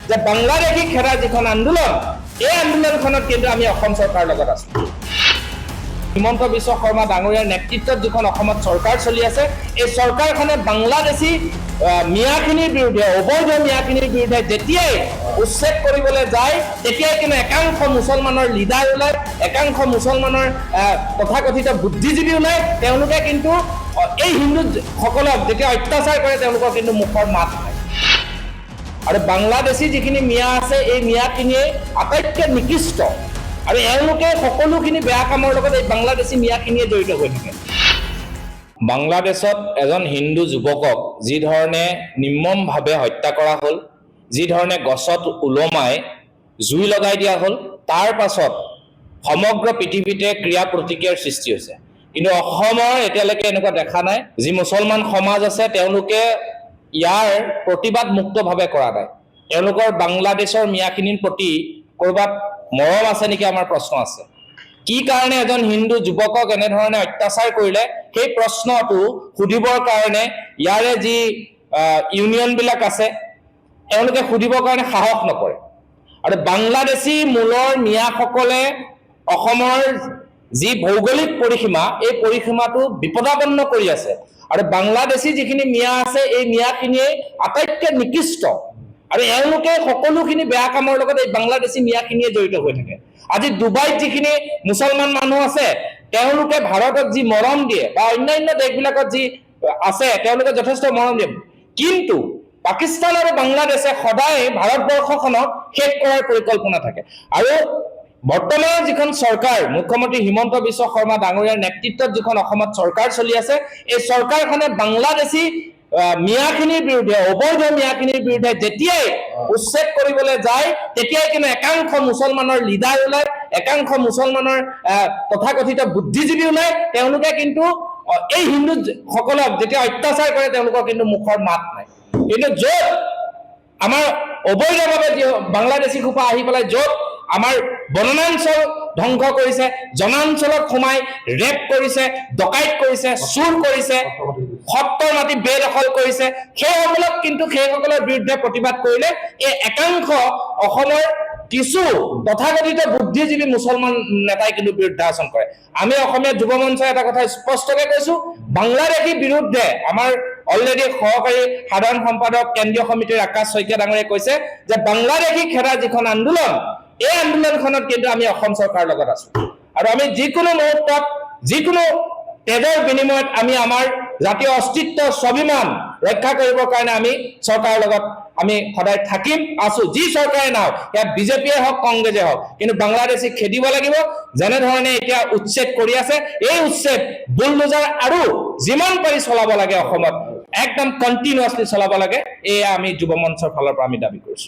যে বাংলাদেশী খেদা যিখন আন্দোলন, এই আন্দোলনখনত কিন্তু আমি অসম চৰকাৰৰ লগত আছো। হিমন্ত বিশ্ব শৰ্মা ডাঙৰীয়াৰ নেতৃত্বত যিখন অসমত চৰকাৰ চলি আছে, এই চৰকাৰখনে বাংলাদেশী মিয়াখিনিৰ বিৰুদ্ধে, অবৈধ মিয়াখিনিৰ বিৰুদ্ধে যেতিয়াই উচ্ছেদ কৰিবলৈ যায়, তেতিয়াই কিন্তু একাংশ মুছলমানৰ লিডাৰ ওলায়, একাংশ মুছলমানৰ তথাকথিত বুদ্ধিজীৱী ওলায়। তেওঁলোকে কিন্তু এই হিন্দুসকলক যেতিয়া অত্যাচাৰ কৰে, তেওঁলোকৰ কিন্তু মুখৰ মাত নাই। আৰু বাংলাদেশী যিখিনি মিয়া আছে, এই মিয়াখিনিয়ে আটাইতকৈ নিকৃষ্ট, আৰু এওঁলোকে সকলোখিনি বেয়া কামৰ লগত এই বাংলাদেশী মিয়াখিনিয়ে জড়িত হৈ থাকে। বাংলাদেশত এজন হিন্দু যুৱকক যি ধৰণে নিৰ্মমভাৱে হত্যা কৰা হ'ল, যি ধৰণে গছত ওলমাই জুই লগাই দিয়া হ'ল, তাৰ পাছত সমগ্ৰ পৃথিৱীতে ক্ৰিয়া প্ৰতিক্ৰিয়াৰ সৃষ্টি হৈছে। কিন্তু অসমৰ এতিয়ালৈকে এনেকুৱা দেখা নাই। যি মুছলমান সমাজ আছে, তেওঁলোকে ইয়াৰ প্ৰতিবাদ মুক্তভাৱে কৰা নাই। তেওঁলোকৰ বাংলাদেশৰ মিয়াখিনিৰ প্ৰতি ক'ৰবাত মৰম আছে নেকি, আমাৰ প্ৰশ্ন আছে। কি কাৰণে এজন হিন্দু যুৱকক এনেধৰণে অত্যাচাৰ কৰিলে, সেই প্ৰশ্নটো সুধিবৰ কাৰণে ইয়াৰে যি ইউনিয়নবিলাক আছে, তেওঁলোকে সুধিবৰ কাৰণে সাহস নকৰে। আৰু বাংলাদেশী মূলৰ মিয়াসকলে অসমৰ যি ভৌগোলিক পৰিসীমা, এই পৰিসীমাটো বিপদাপন্ন কৰি আছে। আৰু বাংলাদেশী যিখিনি মিয়া আছে, এই মিয়াখিনিয়ে আটাইতকৈ নিকৃষ্ট, আৰু এওঁলোকে সকলোখিনি বেয়া কামৰ লগত এই বাংলাদেশী মিয়াখিনিয়ে জড়িত হৈ থাকে। আজি ডুবাইত যিখিনি মুছলমান মানুহ আছে, তেওঁলোকে ভাৰতক যি মৰম দিয়ে, বা অন্যান্য দেশবিলাকত যি আছে, তেওঁলোকে যথেষ্ট মৰম দিয়ে। কিন্তু পাকিস্তান আৰু বাংলাদেশে সদায় ভাৰতবৰ্ষখনক শেষ কৰাৰ পৰিকল্পনা থাকে। আৰু বৰ্তমান যিখন চৰকাৰ, মুখ্যমন্ত্ৰী হিমন্ত বিশ্ব শৰ্মা ডাঙৰীয়াৰ নেতৃত্বত যিখন অসমত চৰকাৰ চলি আছে, এই চৰকাৰখনে বাংলাদেশী মিয়াখিনিৰ বিৰুদ্ধে, অবৈধ মিয়াখিনিৰ বিৰুদ্ধে যেতিয়াই উচ্ছেদ কৰিবলৈ যায়, তেতিয়াই কিন্তু একাংশ মুছলমানৰ লিডাৰ ওলায়, একাংশ মুছলমানৰ তথাকথিত বুদ্ধিজীৱী ওলায়। তেওঁলোকে কিন্তু এই হিন্দুসকলক যেতিয়া অত্যাচাৰ কৰে, তেওঁলোকৰ কিন্তু মুখৰ মাত নাই। কিন্তু য'ত আমাৰ অবৈধভাৱে বাংলাদেশী সোপা আহি পেলাই য'ত আমাৰ বনাঞ্চল ধ্বংস কৰিছে, জনাঞ্চলত সোমাই ৰেপ কৰিছে, ডকাইত কৰিছে, চুৰ কৰিছে, সত্ৰৰ মাটি বেদখল কৰিছে, সেইসকলৰ বিৰুদ্ধে প্ৰতিবাদ কৰিলে এই একাংশ অসমৰ কিছু তথাকথিত বুদ্ধিজীৱী মুছলমান নেতাই কিন্তু বিৰুদ্ধাচৰণ কৰে। আমি অসমীয়া যুৱ মঞ্চই এটা কথা স্পষ্টকৈ কৈছো, বাংলাদেশীৰ বিৰুদ্ধে আমাৰ অলৰেডি সহকাৰী সাধাৰণ সম্পাদক কেন্দ্ৰীয় সমিতিৰ আকাশ শইকীয়া ডাঙৰীয়াই কৈছে যে বাংলাদেশী খেদা যিখন আন্দোলন, এই আন্দোলনখনত কিন্তু আমি অসম চৰকাৰৰ লগত আছো। আৰু আমি যিকোনো মুহূৰ্তত, যিকোনো তেজৰ বিনিময়ত আমি আমাৰ জাতীয় অস্তিত্ব, স্বাভিমান ৰক্ষা কৰিবৰ কাৰণে আমি চৰকাৰৰ লগত আমি সদায় থাকিম, আছো। যি চৰকাৰে নাহক, ইয়াত বিজেপিয়ে হওক, কংগ্ৰেছে হওক, কিন্তু বাংলাদেশীক খেদিব লাগিব। যেনেধৰণে এতিয়া উচ্ছেদ কৰি আছে, এই উচ্ছেদ বুলডোজাৰ আৰু যিমান পাৰি চলাব লাগে অসমত, একদম কণ্টিনিউৱাছলি চলাব লাগে। এয়া আমি যুৱ মঞ্চৰ ফালৰ পৰা আমি দাবী কৰিছো।